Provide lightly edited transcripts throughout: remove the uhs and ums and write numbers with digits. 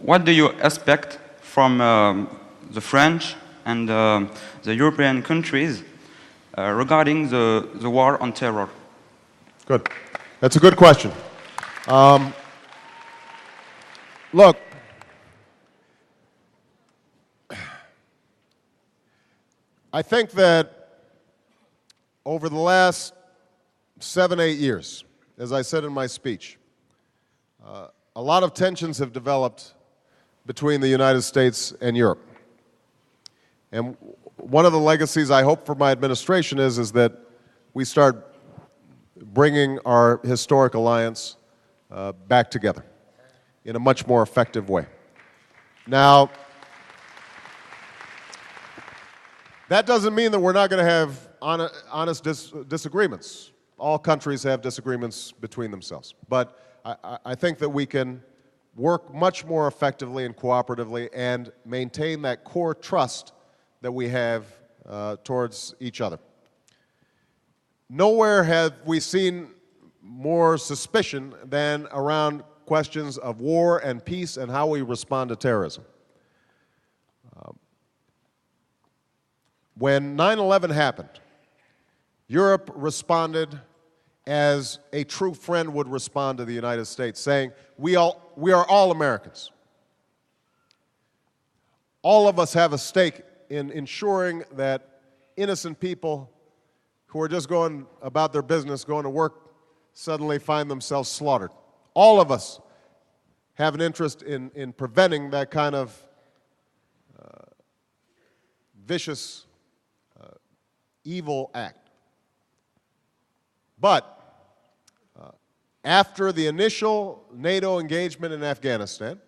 what do you expect from the French and the European countries regarding the war on terror? Good. That's a good question. Look, I think that over the last 7, 8 years, as I said in my speech, a lot of tensions have developed between the United States and Europe. And one of the legacies I hope for my administration is that we start bringing our historic alliance back together in a much more effective way. Now, that doesn't mean that we're not going to have honest disagreements. All countries have disagreements between themselves. But I think that we can work much more effectively and cooperatively and maintain that core trust that we have towards each other. Nowhere have we seen more suspicion than around questions of war and peace and how we respond to terrorism. When 9/11 happened, Europe responded as a true friend would respond to the United States, saying, we are all Americans. All of us have a stake in ensuring that innocent people who are just going about their business, going to work, suddenly find themselves slaughtered. All of us have an interest in preventing that kind of vicious, evil act. But after the initial NATO engagement in Afghanistan,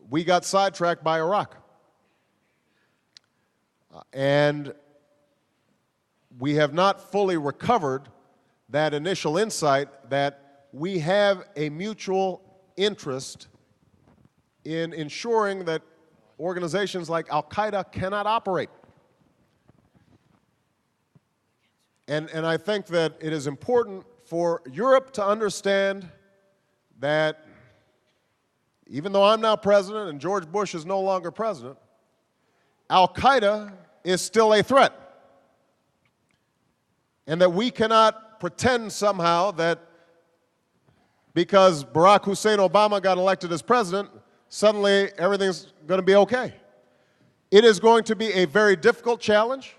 we got sidetracked by Iraq. And we have not fully recovered that initial insight that we have a mutual interest in ensuring that organizations like Al-Qaeda cannot operate. And I think that it is important for Europe to understand that even though I'm now president and George Bush is no longer president, Al-Qaeda is still a threat. And that we cannot pretend somehow that because Barack Hussein Obama got elected as president, suddenly everything's going to be okay. It is going to be a very difficult challenge.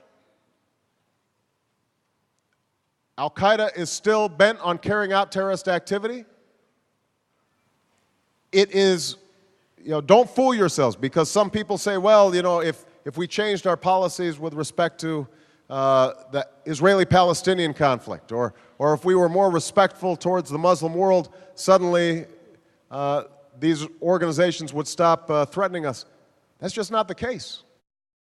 Al-Qaeda is still bent on carrying out terrorist activity. It is, don't fool yourselves, because some people say, well, if we changed our policies with respect to the Israeli-Palestinian conflict, or if we were more respectful towards the Muslim world, suddenly these organizations would stop threatening us. That's just not the case.